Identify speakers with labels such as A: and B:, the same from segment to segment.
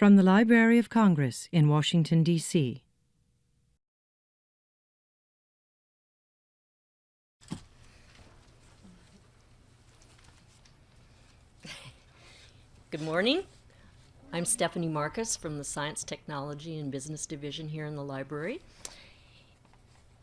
A: From the Library of Congress in Washington, D.C.
B: Good morning. I'm Stephanie Marcus from the Science, Technology, and Business Division here in the library.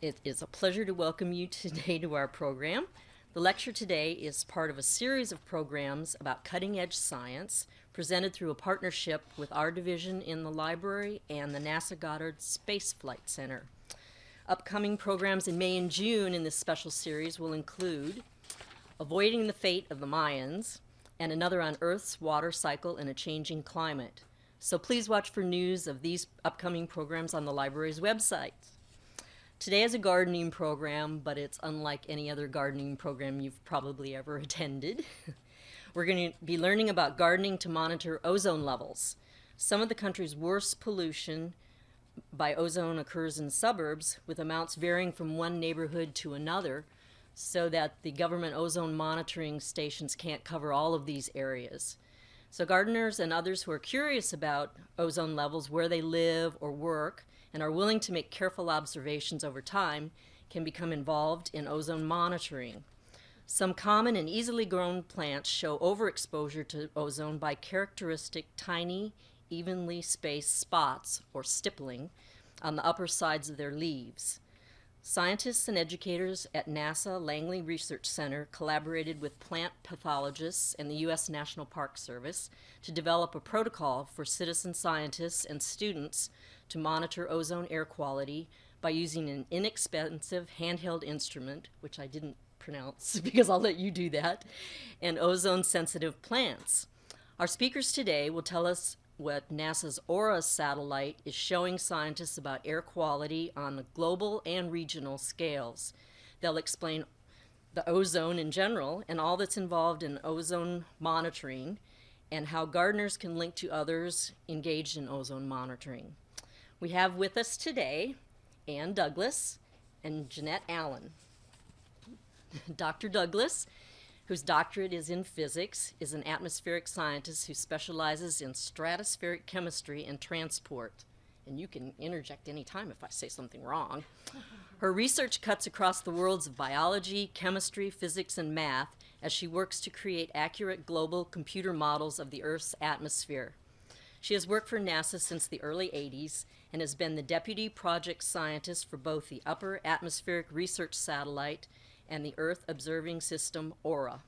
B: It is a pleasure to welcome you today to our program. The lecture today is part of a series of programs about cutting-edge science presented through a partnership with our division in the library and the NASA Goddard Space Flight Center. Upcoming programs in May and June in this special series will include Avoiding the Fate of the Mayans, and another on Earth's water cycle in a changing climate. So please watch for news of these upcoming programs on the library's website. Today is a gardening program, but it's unlike any other gardening program you've probably ever attended. We're going to be learning about gardening to monitor ozone levels. Some of the country's worst pollution by ozone occurs in suburbs, with amounts varying from one neighborhood to another, so that the government ozone monitoring stations can't cover all of these areas. So gardeners and others who are curious about ozone levels where they live or work and are willing to make careful observations over time can become involved in ozone monitoring. Some common and easily grown plants show overexposure to ozone by characteristic tiny, evenly spaced spots, or stippling, on the upper sides of their leaves. Scientists and educators at NASA Langley Research Center collaborated with plant pathologists and the U.S. National Park Service to develop a protocol for citizen scientists and students to monitor ozone air quality by using an inexpensive handheld instrument, which I didn't pronounce because I'll let you do that, and ozone-sensitive plants. Our speakers today will tell us what NASA's AURA satellite is showing scientists about air quality on the global and regional scales. They'll explain the ozone in general and all that's involved in ozone monitoring and how gardeners can link to others engaged in ozone monitoring. We have with us today Ann Douglas and Jeannie Allen. Dr. Douglas, whose doctorate is in physics, is an atmospheric scientist who specializes in stratospheric chemistry and transport. And you can interject any time if I say something wrong. Her research cuts across the worlds of biology, chemistry, physics, and math as she works to create accurate global computer models of the Earth's atmosphere. She has worked for NASA since the early 80s and has been the deputy project scientist for both the Upper Atmospheric Research Satellite and the Earth Observing System, AURA.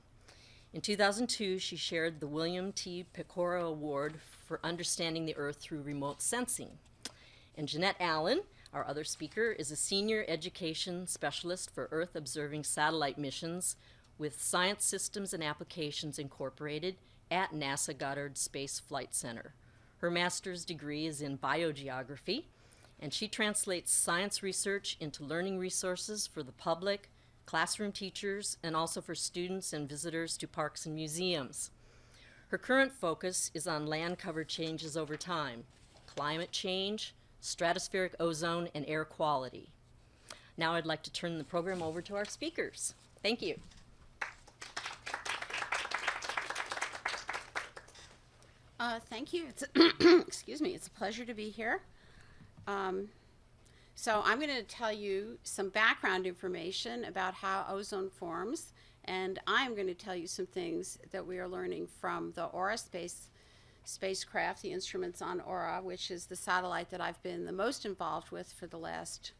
B: In 2002, she shared the William T. Pecora Award for understanding the Earth through remote sensing. And Jeannie Allen, our other speaker, is a senior education specialist for Earth Observing Satellite missions with Science Systems and Applications Incorporated at NASA Goddard Space Flight Center. Her master's degree is in biogeography, and she translates science research into learning resources for the public, classroom teachers, and also for students and visitors to parks and museums. Her current focus is on land cover changes over time, climate change, stratospheric ozone, and air quality. Now I'd like to turn the program over to our speakers. Thank you.
C: Thank you. Excuse me. It's a pleasure to be here. So I'm going to tell you some background information about how ozone forms, and I'm going to tell you some things that we are learning from the AURA spacecraft, the instruments on AURA, which is the satellite that I've been the most involved with for the last,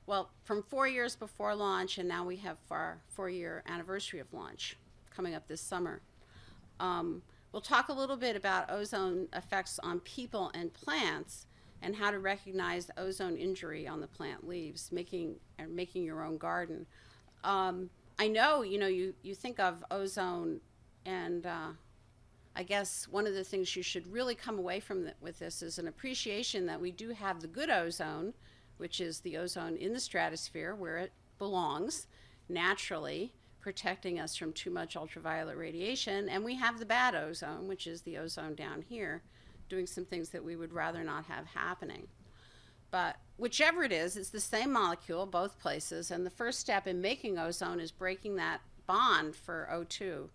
C: well, from 4 years before launch, and now we have our 4-year anniversary of launch coming up this summer. We'll talk a little bit about ozone effects on people and plants, and how to recognize ozone injury on the plant leaves, making your own garden. I know, you think of ozone, and I guess one of the things you should really come away from with this is an appreciation that we do have the good ozone, which is the ozone in the stratosphere where it belongs naturally, protecting us from too much ultraviolet radiation, and we have the bad ozone, which is the ozone down here, doing some things that we would rather not have happening. But whichever it is, it's the same molecule both places, and the first step in making ozone is breaking that bond for O2.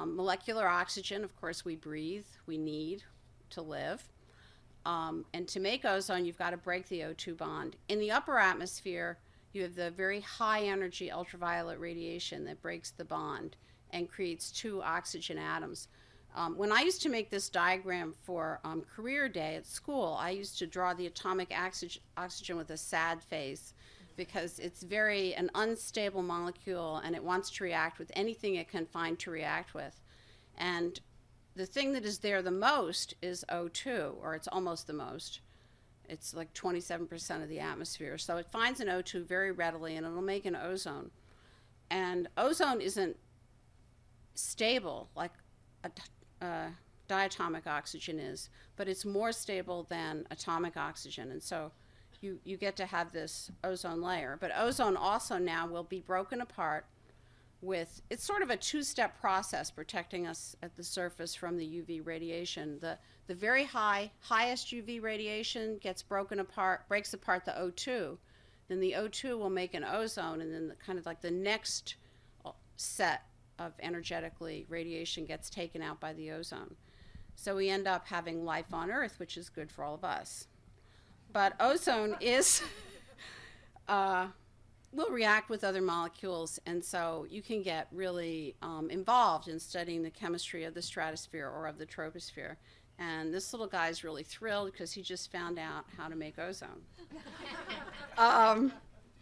C: Molecular oxygen, of course, we breathe, we need to live. And to make ozone, you've got to break the O2 bond. In the upper atmosphere, you have the very high energy ultraviolet radiation that breaks the bond and creates two oxygen atoms. When I used to make this diagram for career day at school, I used to draw the atomic oxygen with a sad face, because it's an unstable molecule, and it wants to react with anything it can find to react with. And the thing that is there the most is O2, or it's almost the most. It's like 27% of the atmosphere. So it finds an O2 very readily, and it'll make an ozone. And ozone isn't stable like diatomic oxygen is, but it's more stable than atomic oxygen. And so you get to have this ozone layer. But ozone also now will be broken apart with, it's sort of a two-step process protecting us at the surface from the UV radiation. The very highest UV radiation gets breaks apart the O2. Then the O2 will make an ozone, and then kind of like the next set of energetically radiation gets taken out by the ozone. So we end up having life on Earth, which is good for all of us. But ozone will react with other molecules, and so you can get really involved in studying the chemistry of the stratosphere or of the troposphere. And this little guy's really thrilled because he just found out how to make ozone.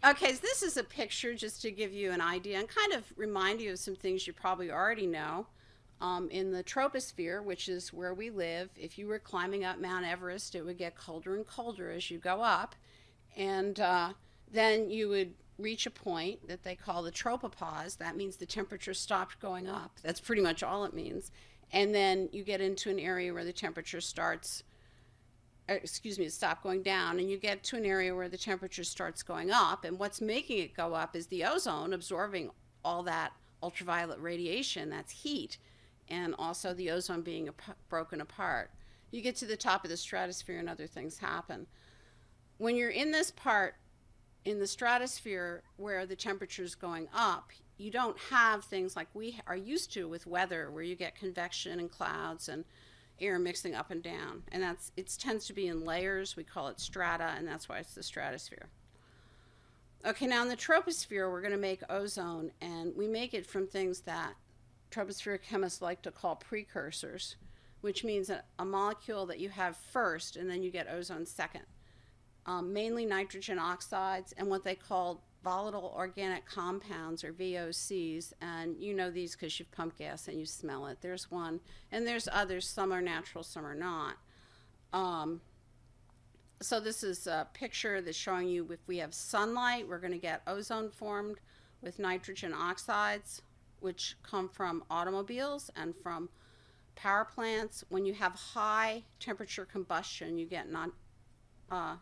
C: Okay, so this is a picture just to give you an idea and kind of remind you of some things you probably already know. In the troposphere, which is where we live, if you were climbing up Mount Everest, it would get colder and colder as you go up. And then you would reach a point that they call the tropopause. That means the temperature stopped going up. That's pretty much all it means. And then you get into an area where the temperature stopped going down, and you get to an area where the temperature starts going up. And what's making it go up is the ozone absorbing all that ultraviolet radiation, that's heat, and also the ozone being broken apart. You get to the top of the stratosphere and other things happen. When you're in this part in the stratosphere where the temperature is going up, you don't have things like we are used to with weather, where you get convection and clouds and air mixing up and down. And it tends to be in layers. We call it strata, and that's why it's the stratosphere. Okay, now in the troposphere, we're going to make ozone, and we make it from things that tropospheric chemists like to call precursors, which means a molecule that you have first, and then you get ozone second. Mainly nitrogen oxides and what they call volatile organic compounds, or VOCs, and you know these because you've pumped gas and you smell it. There's one, and there's others. Some are natural, some are not. So this is a picture that's showing you if we have sunlight, we're going to get ozone formed with nitrogen oxides, which come from automobiles and from power plants. When you have high temperature combustion, you get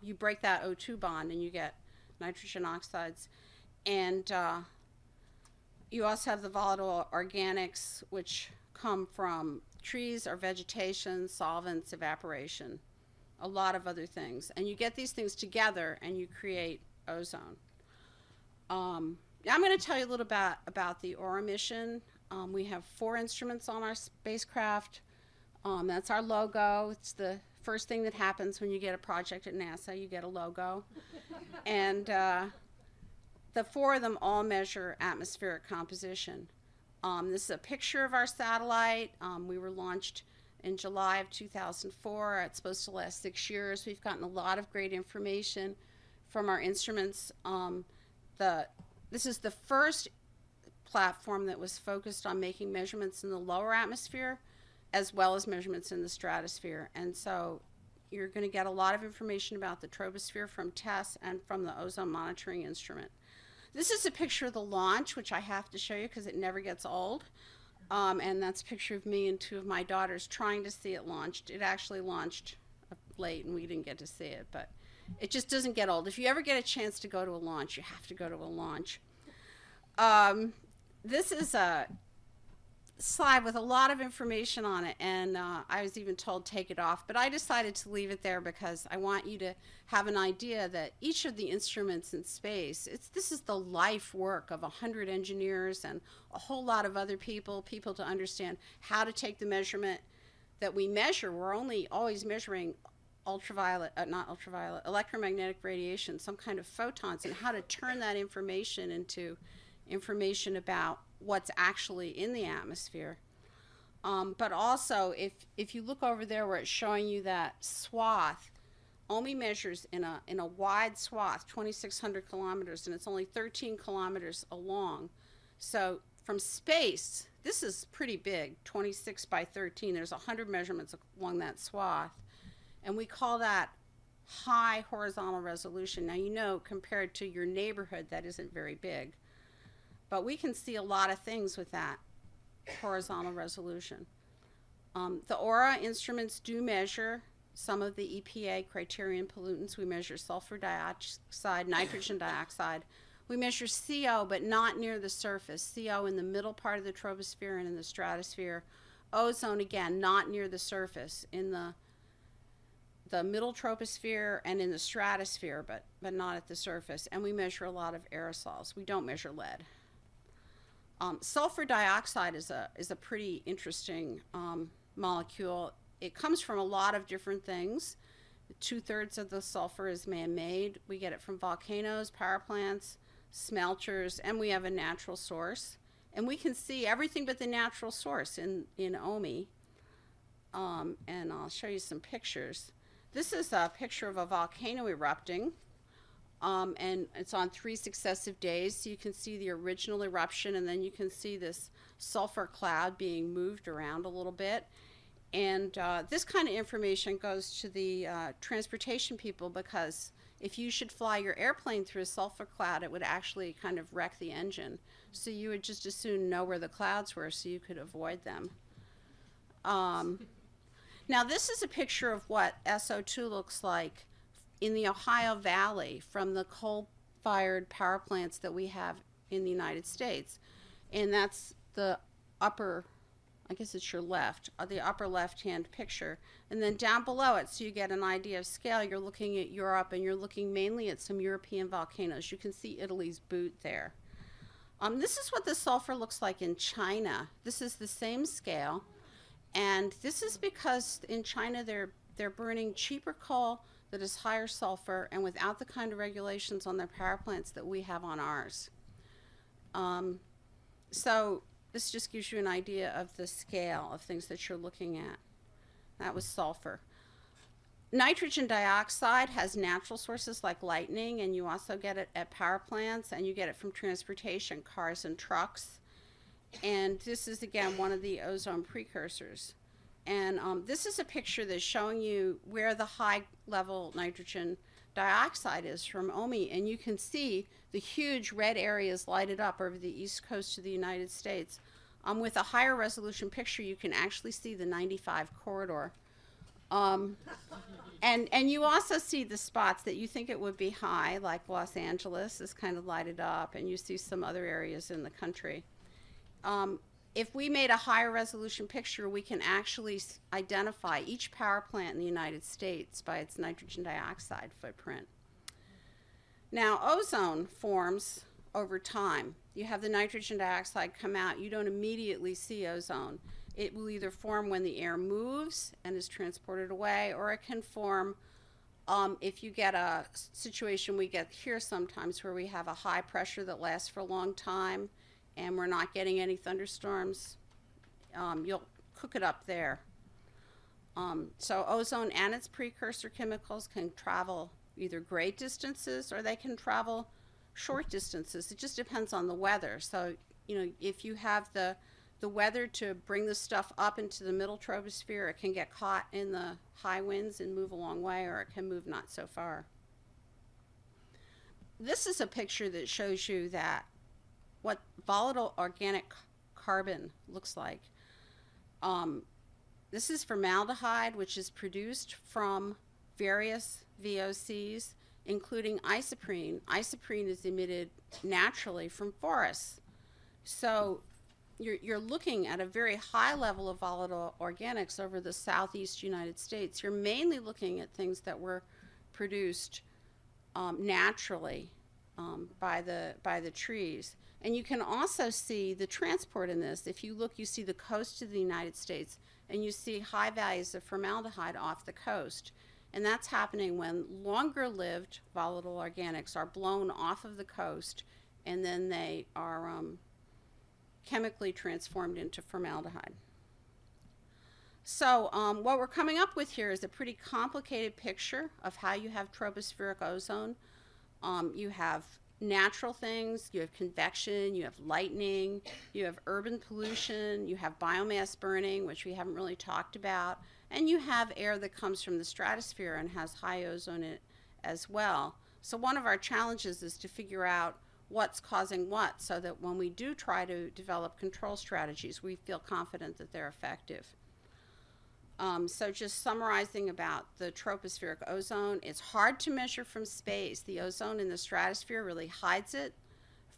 C: you break that O2 bond and you get nitrogen oxides. And you also have the volatile organics, which come from trees or vegetation, solvents, evaporation, a lot of other things. And you get these things together and you create ozone. I'm going to tell you a little bit about the Aura mission. We have 4 instruments on our spacecraft. That's our logo. It's the first thing that happens when you get a project at NASA. You get a logo. And the 4 of them all measure atmospheric composition. This is a picture of our satellite. We were launched in July of 2004. It's supposed to last 6 years. We've gotten a lot of great information from our instruments. This is the first platform that was focused on making measurements in the lower atmosphere as well as measurements in the stratosphere. And so you're going to get a lot of information about the troposphere from TESS and from the ozone monitoring instrument. This is a picture of the launch, which I have to show you because it never gets old. And that's a picture of me and 2 of my daughters trying to see it launched. It actually launched late and we didn't get to see it, but it just doesn't get old. If you ever get a chance to go to a launch, you have to go to a launch. This is a slide with a lot of information on it, and I was even told take it off, but I decided to leave it there because I want you to have an idea that each of the instruments in space, this is the life work of 100 engineers and a whole lot of other people to understand how to take the measurement that we measure. We're only always measuring electromagnetic radiation, some kind of photons, and how to turn that information into information about what's actually in the atmosphere. But also, if you look over there where it's showing you that swath, OMI measures in a wide swath, 2,600 kilometers, and it's only 13 kilometers along. So from space, this is pretty big, 26 by 13. There's 100 measurements along that swath. And we call that high horizontal resolution. Now, you know, compared to your neighborhood, that isn't very big. But we can see a lot of things with that horizontal resolution. The aura instruments do measure some of the EPA criterion pollutants. We measure sulfur dioxide, nitrogen dioxide. We measure CO, but not near the surface. CO in the middle part of the troposphere and in the stratosphere. Ozone, again, not near the surface, in the middle troposphere and in the stratosphere, but not at the surface. And we measure a lot of aerosols. We don't measure lead. Sulfur dioxide is a pretty interesting molecule. It comes from a lot of different things. 2/3 of the sulfur is man-made. We get it from volcanoes, power plants, smelters, and we have a natural source. And we can see everything but the natural source in OMI. And I'll show you some pictures. This is a picture of a volcano erupting. And it's on 3 successive days, so you can see the original eruption, and then you can see this sulfur cloud being moved around a little bit. And this kind of information goes to the transportation people, because if you should fly your airplane through a sulfur cloud, it would actually kind of wreck the engine. So you would just as soon know where the clouds were so you could avoid them. Now this is a picture of what SO2 looks like in the Ohio Valley from the coal-fired power plants that we have in the United States. And that's the upper, I guess it's your left, the upper left-hand picture. And then down below it, so you get an idea of scale, you're looking at Europe, and you're looking mainly at some European volcanoes. You can see Italy's Butte there. This is what the sulfur looks like in China. This is the same scale. And this is because in China they're burning cheaper coal that is higher sulfur and without the kind of regulations on their power plants that we have on ours. So this just gives you an idea of the scale of things that you're looking at. That was sulfur. Nitrogen dioxide has natural sources like lightning, and you also get it at power plants, and you get it from transportation, cars and trucks. And this is, again, one of the ozone precursors. And this is a picture that's showing you where the high-level nitrogen dioxide is from OMI. And you can see the huge red areas lighted up over the east coast of the United States. With a higher resolution picture, you can actually see the 95 corridor. And you also see the spots that you think it would be high, like Los Angeles is kind of lighted up, and you see some other areas in the country. If we made a higher resolution picture, we can actually identify each power plant in the United States by its nitrogen dioxide footprint. Now, ozone forms over time. You have the nitrogen dioxide come out, you don't immediately see ozone. It will either form when the air moves and is transported away, or it can form if you get a situation we get here sometimes where we have a high pressure that lasts for a long time and we're not getting any thunderstorms. You'll cook it up there. So ozone and its precursor chemicals can travel either great distances or they can travel short distances. It just depends on the weather. So, you know, if you have the weather to bring the stuff up into the middle troposphere, it can get caught in the high winds and move a long way, or it can move not so far. This is a picture that shows you that what volatile organic carbon looks like. This is formaldehyde, which is produced from various VOCs, including isoprene. Isoprene is emitted naturally from forests. So you're looking at a very high level of volatile organics over the southeast United States. You're mainly looking at things that were produced naturally by the trees. And you can also see the transport in this. If you look, you see the coast of the United States, and you see high values of formaldehyde off the coast. And that's happening when longer-lived volatile organics are blown off of the coast, and then they are chemically transformed into formaldehyde. So what we're coming up with here is a pretty complicated picture of how you have tropospheric ozone. You have natural things, you have convection, you have lightning, you have urban pollution, you have biomass burning, which we haven't really talked about, and you have air that comes from the stratosphere and has high ozone in it as well. So one of our challenges is to figure out what's causing what, so that when we do try to develop control strategies, we feel confident that they're effective. So just summarizing about the tropospheric ozone, it's hard to measure from space. The ozone in the stratosphere really hides it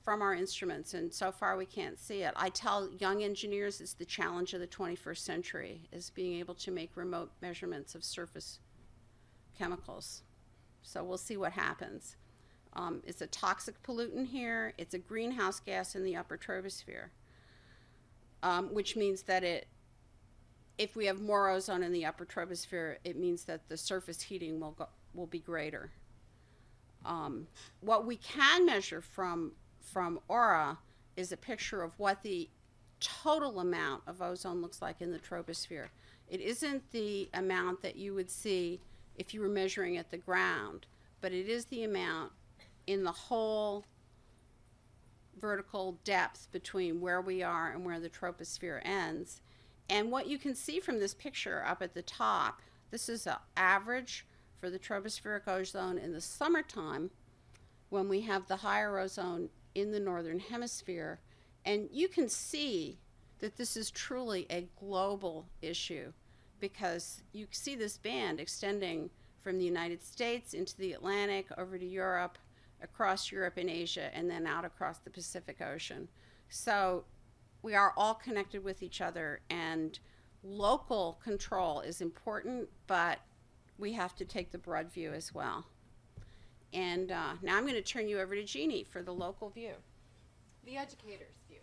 C: from our instruments, and so far we can't see it. I tell young engineers it's the challenge of the 21st century, is being able to make remote measurements of surface chemicals. So we'll see what happens. It's a toxic pollutant here. It's a greenhouse gas in the upper troposphere, which means that if we have more ozone in the upper troposphere, it means that the surface heating will be greater. What we can measure from aura is a picture of what the total amount of ozone looks like in the troposphere. It isn't the amount that you would see if you were measuring at the ground, but it is the amount in the whole vertical depth between where we are and where the troposphere ends. And what you can see from this picture up at the top, this is an average for the tropospheric ozone in the summertime when we have the higher ozone in the northern hemisphere. And you can see that this is truly a global issue, because you see this band extending from the United States into the Atlantic, over to Europe, across Europe and Asia, and then out across the Pacific Ocean. So we are all connected with each other, and local control is important, but we have to take the broad view as well. And now I'm going to turn you over to Jeannie for the local view.
D: The educator's view.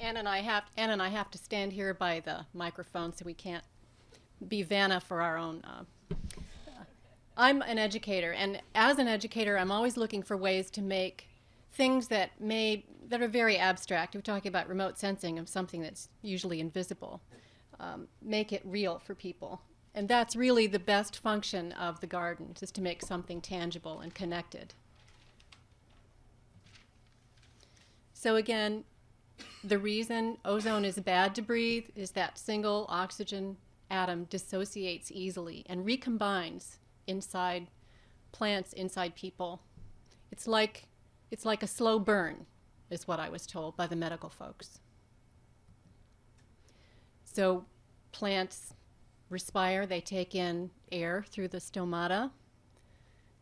D: Ann and I have to stand here by the microphone, so we can't be Vanna for our own. I'm an educator, and as an educator, I'm always looking for ways to make things that are very abstract. We're talking about remote sensing of something that's usually invisible. Make it real for people. And that's really the best function of the garden, is to make something tangible and connected. So again, the reason ozone is bad to breathe is that single oxygen atom dissociates easily and recombines inside plants, inside people. It's like a slow burn, is what I was told by the medical folks. So plants respire, they take in air through the stomata.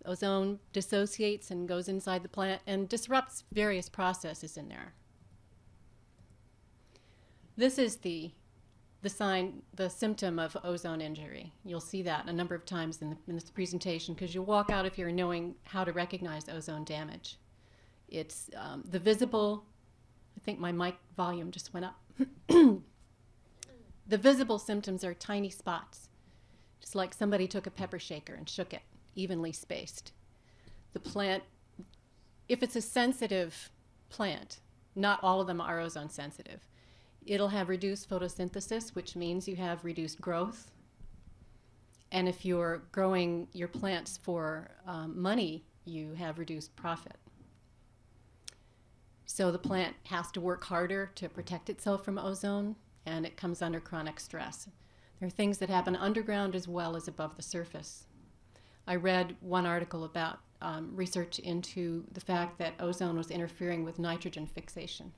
D: Ozone dissociates and goes inside the plant and disrupts various processes in there. This is the sign, the symptom of ozone injury. You'll see that a number of times in this presentation, because you'll walk out of here knowing how to recognize ozone damage. It's the visible, I think my mic volume just went up. The visible symptoms are tiny spots, just like somebody took a pepper shaker and shook it, evenly spaced. The plant, if it's a sensitive plant, not all of them are ozone sensitive. It'll have reduced photosynthesis, which means you have reduced growth. And if you're growing your plants for money, you have reduced profit. So the plant has to work harder to protect itself from ozone, and it comes under chronic stress. There are things that happen underground as well as above the surface. I read one article about research into the fact that ozone was interfering with nitrogen fixation.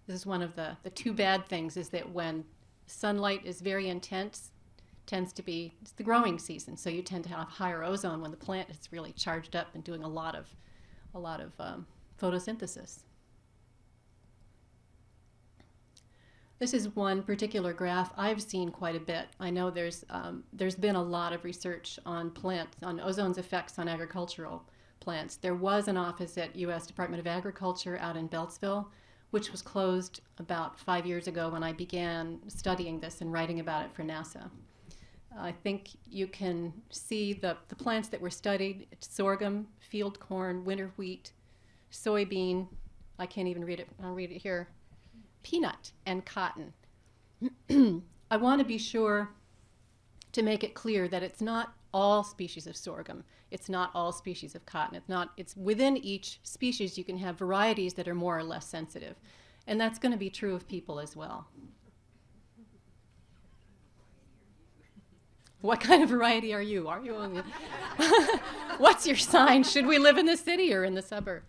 D: This is one of the two bad things, is that when sunlight is very intense, tends to be, it's the growing season, so you tend to have higher ozone when the plant is really charged up and doing a lot of photosynthesis. This is one particular graph I've seen quite a bit. I know there's been a lot of research on plants, on ozone's effects on agricultural plants. There was an office at U.S. Department of Agriculture out in Beltsville which was closed about 5 years ago when I began studying this and writing about it for NASA. I think you can see the plants that were studied: sorghum, field corn, winter wheat, soybean, I can't even read it, I'll read it here, peanut, and cotton. I want to be sure to make it clear that it's not all species of sorghum. It's not all species of cotton. It's within each species you can have varieties that are more or less sensitive. And that's going to be true of people as well. What kind of variety are you? Are you on What's your sign? Should we live in the city or in the suburb?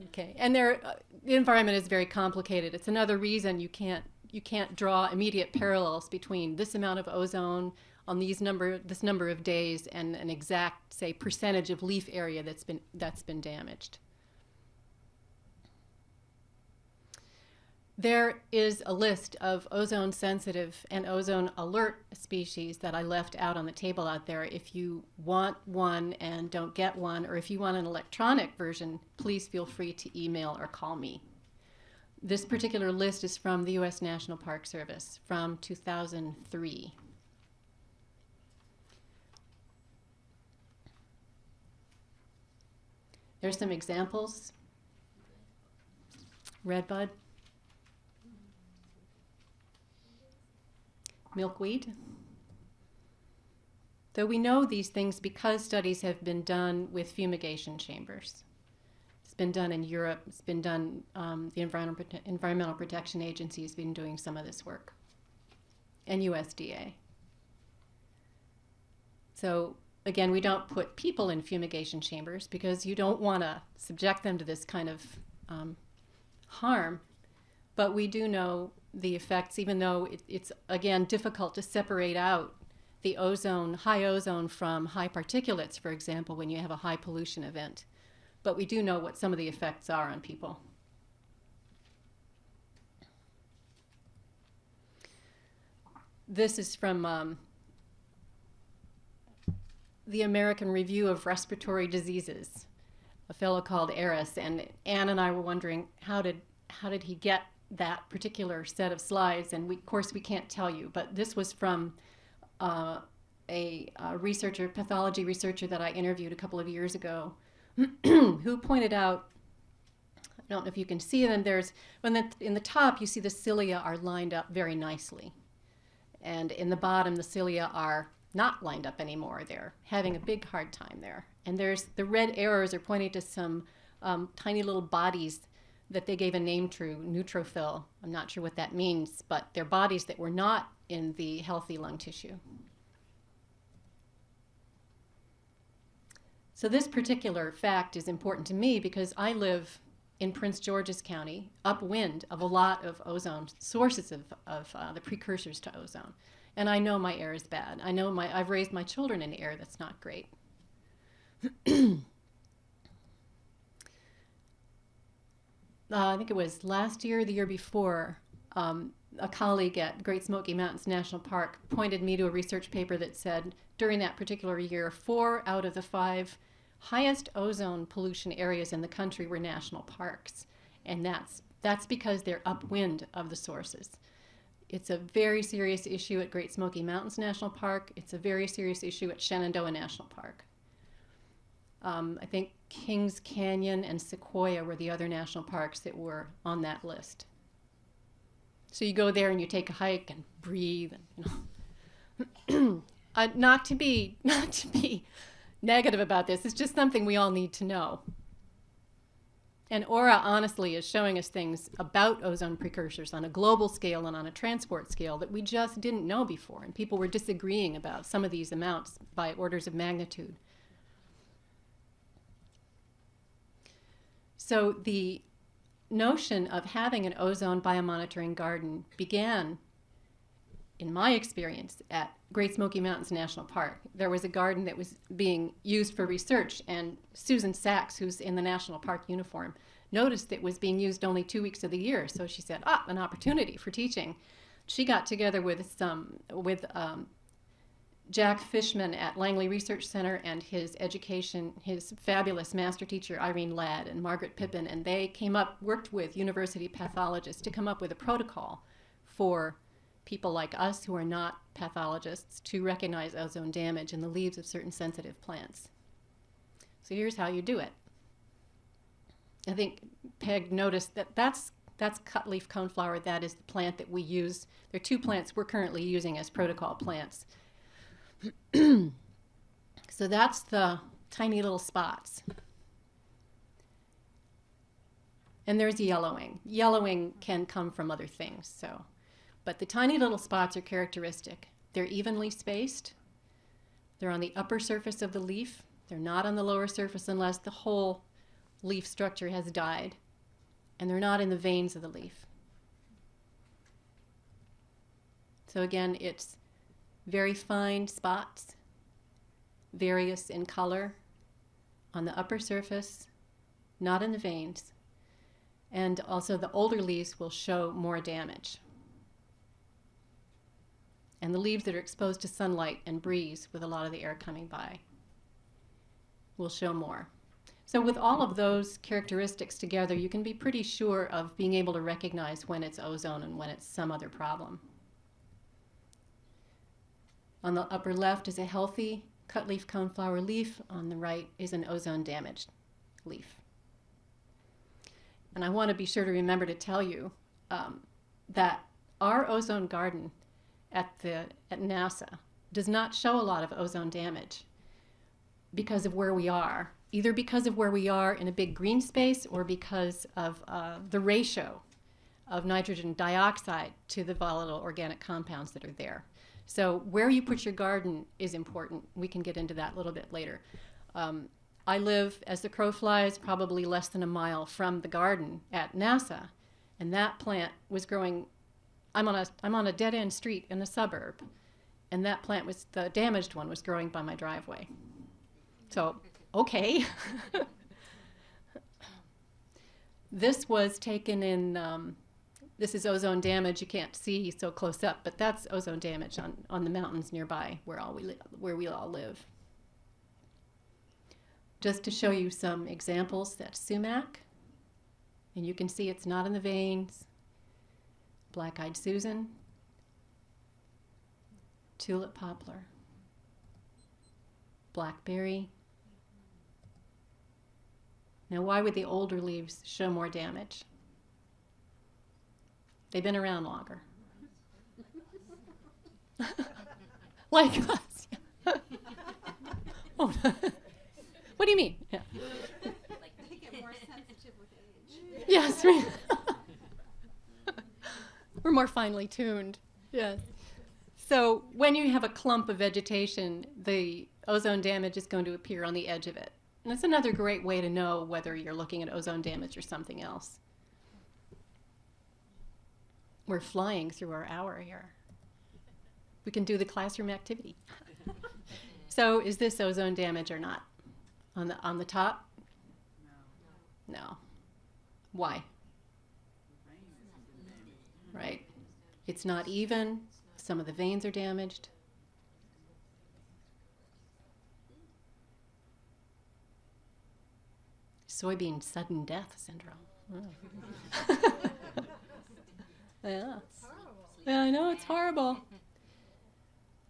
D: Okay. And the environment is very complicated. It's another reason you can't draw immediate parallels between this amount of ozone on this number of days and an exact, say, percentage of leaf area that's been damaged. There is a list of ozone-sensitive and ozone-alert species that I left out on the table out there. If you want one and don't get one, or if you want an electronic version, please feel free to email or call me. This particular list is from the U.S. National Park Service from 2003. There's some examples. Redbud, milkweed. Though we know these things because studies have been done with fumigation chambers. It's been done in Europe. It's been done, the Environmental Protection Agency has been doing some of this work, and USDA. So again, we don't put people in fumigation chambers because you don't want to subject them to this kind of harm, but we do know the effects, even though it's again difficult to separate out the ozone, high ozone from high particulates, for example, when you have a high pollution event. But we do know what some of the effects are on people. This is from the American Review of Respiratory Diseases, a fellow called Eris, and Anne and I were wondering how did he get that particular set of slides, and of course we can't tell you, but this was from a researcher, pathology researcher that I interviewed a couple of years ago, who pointed out, I don't know if you can see them, in the top you see the cilia are lined up very nicely, and in the bottom the cilia are not lined up anymore. They're having a big hard time there. And the red arrows are pointing to some tiny little bodies that they gave a name to, neutrophil. I'm not sure what that means, but they're bodies that were not in the healthy lung tissue. So this particular fact is important to me because I live in Prince George's County, upwind of a lot of ozone, sources of the precursors to ozone. And I know my air is bad. I know I've raised my children in air that's not great. I think it was last year, the year before, a colleague at Great Smoky Mountains National Park pointed me to a research paper that said during that particular year, 4 out of the 5 highest ozone pollution areas in the country were national parks. And that's because they're upwind of the sources. It's a very serious issue at Great Smoky Mountains National Park. It's a very serious issue at Shenandoah National Park. I think Kings Canyon and Sequoia were the other national parks that were on that list. So you go there and you take a hike and breathe, and not to be negative about this. It's just something we all need to know. And Aura honestly is showing us things about ozone precursors on a global scale and on a transport scale that we just didn't know before, and people were disagreeing about some of these amounts by orders of magnitude. So the notion of having an ozone biomonitoring garden began, in my experience, at Great Smoky Mountains National Park. There was a garden that was being used for research, and Susan Sachs, who's in the National Park uniform, noticed it was being used only 2 weeks of the year. So she said, an opportunity for teaching. She got together with Jack Fishman at Langley Research Center and his fabulous master teacher Irene Ladd and Margaret Pippin, and they worked with university pathologists to come up with a protocol for people like us who are not pathologists to recognize ozone damage in the leaves of certain sensitive plants. So here's how you do it. I think Peg noticed that that's cutleaf coneflower. That is the plant that we use. There are two plants we're currently using as protocol plants. So that's the tiny little spots. And there's yellowing. Yellowing can come from other things, but the tiny little spots are characteristic. They're evenly spaced. They're on the upper surface of the leaf. They're not on the lower surface unless the whole leaf structure has died. And they're not in the veins of the leaf. So again, it's very fine spots, various in color, on the upper surface, not in the veins. And also the older leaves will show more damage. And the leaves that are exposed to sunlight and breeze with a lot of the air coming by will show more. So with all of those characteristics together, you can be pretty sure of being able to recognize when it's ozone and when it's some other problem. On the upper left is a healthy cutleaf coneflower leaf. On the right is an ozone-damaged leaf. And I want to be sure to remember to tell you that our ozone garden at NASA does not show a lot of ozone damage because of where we are, either because of where we are in a big green space or because of the ratio of nitrogen dioxide to the volatile organic compounds that are there. So where you put your garden is important. We can get into that a little bit later. I live, as the crow flies, probably less than a mile from the garden at NASA, and that plant was growing. I'm on a dead-end street in a suburb, and that plant the damaged one was growing by my driveway. So, okay. This was taken in. This is ozone damage. You can't see so close up, but that's ozone damage on the mountains nearby where we all live. Just to show you some examples, that's sumac, and you can see it's not in the veins. Black-eyed Susan, tulip poplar, blackberry. Now, why would the older leaves show more damage? They've been around longer. Like us. Oh, what do you mean? Yeah.
C: They get more sensitive with age.
D: Yes. We're more finely tuned. Yes. So when you have a clump of vegetation, the ozone damage is going to appear on the edge of it. And it's another great way to know whether you're looking at ozone damage or something else. We're flying through our hour here. We can do the classroom activity. So is this ozone damage or not? On the top? No. Why? Right. It's not even. Some of the veins are damaged. Soybean sudden death syndrome. Oh. Yeah. Yeah, I know, it's horrible.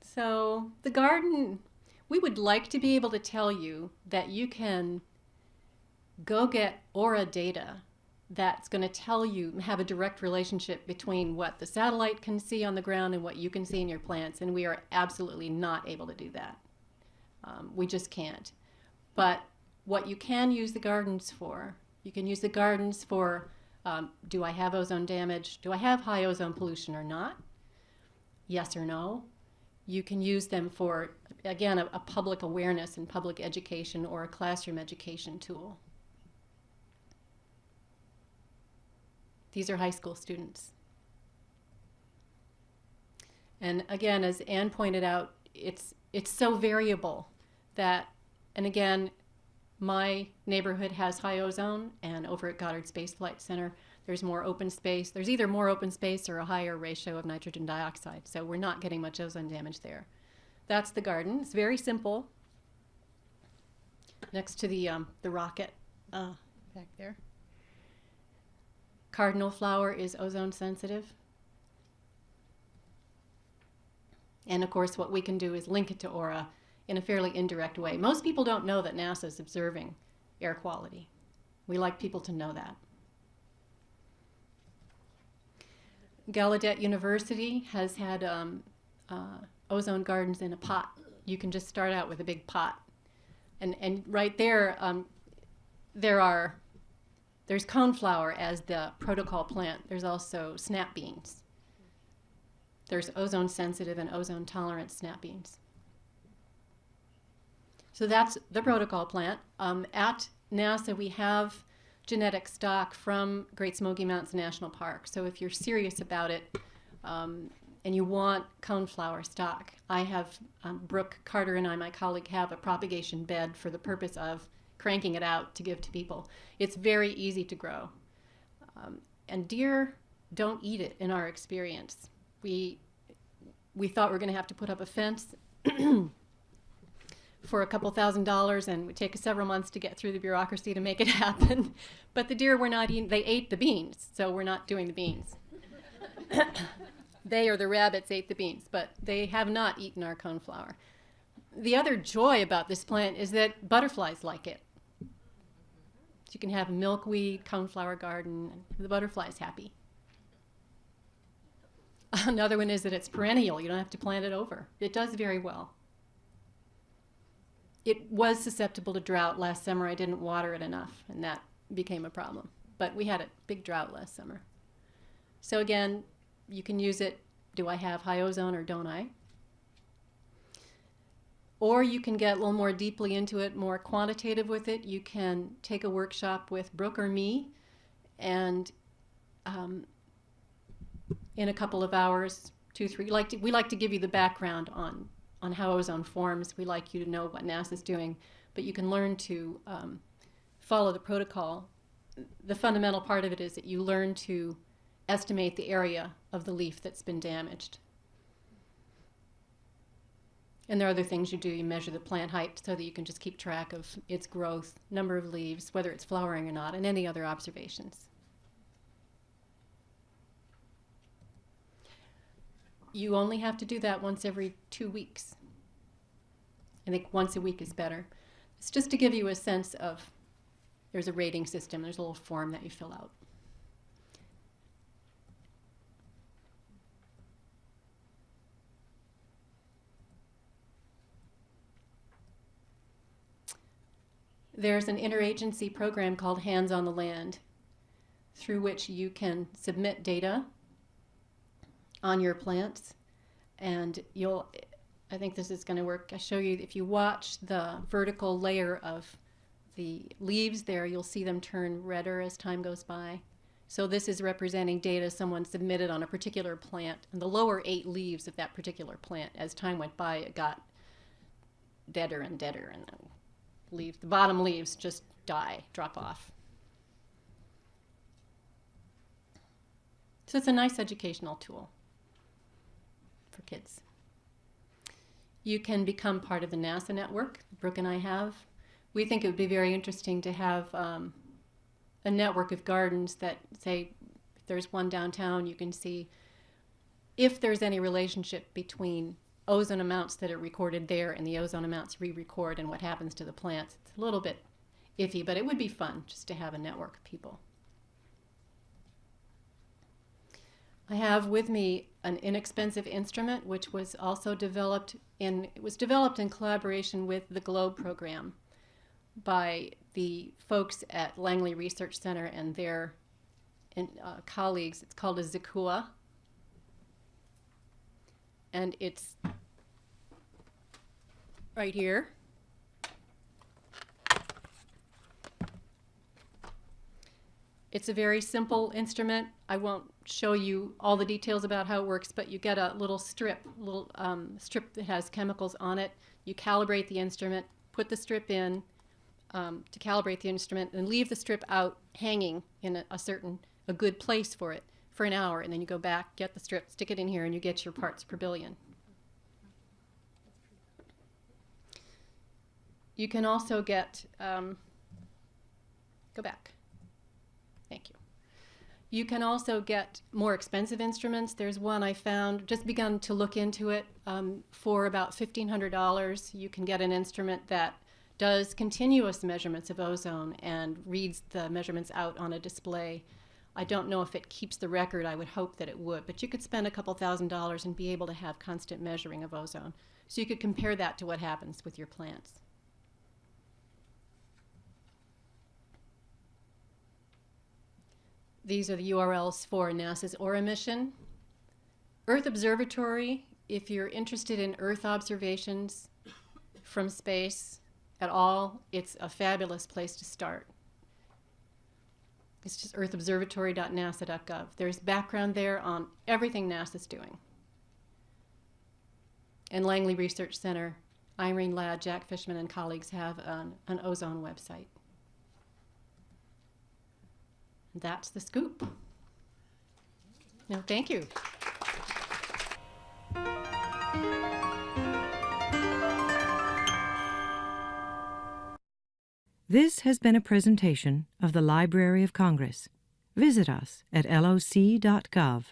D: So the garden, we would like to be able to tell you that you can go get aura data that's going to tell you, have a direct relationship between what the satellite can see on the ground and what you can see in your plants, and we are absolutely not able to do that. We just can't. But what you can use the gardens for, you can use the gardens for, do I have ozone damage? Do I have high ozone pollution or not? Yes or no. You can use them for, again, a public awareness and public education or a classroom education tool. These are high school students. And again, as Anne pointed out, it's so variable that, and again, my neighborhood has high ozone, and over at Goddard Space Flight Center, there's more open space. There's either more open space or a higher ratio of nitrogen dioxide, so we're not getting much ozone damage there. That's the garden. It's very simple. Next to the rocket back there. Cardinal flower is ozone sensitive. And of course, what we can do is link it to aura in a fairly indirect way. Most people don't know that NASA is observing air quality. We like people to know that. Gallaudet University has had ozone gardens in a pot. You can just start out with a big pot. And right there, there's coneflower as the protocol plant. There's also snap beans. There's ozone sensitive and ozone tolerant snap beans. So that's the protocol plant. At NASA, we have genetic stock from Great Smoky Mountains National Park. So if you're serious about it and you want coneflower stock, I have, Brooke Carter and I, my colleague, have a propagation bed for the purpose of cranking it out to give to people. It's very easy to grow. And deer don't eat it in our experience. We thought we were going to have to put up a fence for a couple $1,000s, and it would take us several months to get through the bureaucracy to make it happen. But the deer were not eating, they ate the beans, so we're not doing the beans. They or the rabbits ate the beans, but they have not eaten our coneflower. The other joy about this plant is that butterflies like it. So you can have a milkweed, coneflower garden, and the butterfly's happy. Another one is that it's perennial. You don't have to plant it over. It does very well. It was susceptible to drought last summer. I didn't water it enough, and that became a problem. But we had a big drought last summer. So again, you can use it. Do I have high ozone or don't I? Or you can get a little more deeply into it, more quantitative with it. You can take a workshop with Brooke or me, and in a couple of hours, 2, 3, we like to give you the background on how ozone forms. We like you to know what NASA's doing, but you can learn to follow the protocol. The fundamental part of it is that you learn to estimate the area of the leaf that's been damaged. And there are other things you do. You measure the plant height so that you can just keep track of its growth, number of leaves, whether it's flowering or not, and any other observations. You only have to do that once every 2 weeks. I think once a week is better. It's just to give you a sense of, there's a rating system, there's a little form that you fill out. There's an interagency program called Hands on the Land, through which you can submit data on your plants, and I think this is going to work. I show you, if you watch the vertical layer of the leaves there, you'll see them turn redder as time goes by. So this is representing data someone submitted on a particular plant, and the lower 8 leaves of that particular plant, as time went by, it got deader and deader, and the bottom leaves just drop off. So it's a nice educational tool for kids. You can become part of the NASA network Brooke and I have. We think it would be very interesting to have a network of gardens that, say, if there's one downtown, you can see if there's any relationship between ozone amounts that are recorded there and the ozone amounts we record and what happens to the plants. It's a little bit iffy, but it would be fun just to have a network of people. I have with me an inexpensive instrument which was also developed in collaboration with the GLOBE program by the folks at Langley Research Center and their colleagues. It's called a Zikua, and it's right here. It's a very simple instrument. I won't show you all the details about how it works, but you get a little strip that has chemicals on it. You calibrate the instrument, put the strip in to calibrate the instrument, and leave the strip out hanging in a good place for it for an hour, and then you go back, get the strip, stick it in here, and you get your parts per billion. You can also get, go back. Thank you. You can also get more expensive instruments. There's one I found, just begun to look into it, for about $1,500. You can get an instrument that does continuous measurements of ozone and reads the measurements out on a display. I don't know if it keeps the record. I would hope that it would, but you could spend a couple $1,000s and be able to have constant measuring of ozone. So you could compare that to what happens with your plants. These are the URLs for NASA's Aura mission. Earth Observatory, if you're interested in Earth observations from space at all, it's a fabulous place to start. It's just earthobservatory.nasa.gov. There's background there on everything NASA's doing. And Langley Research Center, Irene Ladd, Jack Fishman, and colleagues have an ozone website. That's the scoop. No, thank you.
A: This has been a presentation of the Library of Congress. Visit us at loc.gov.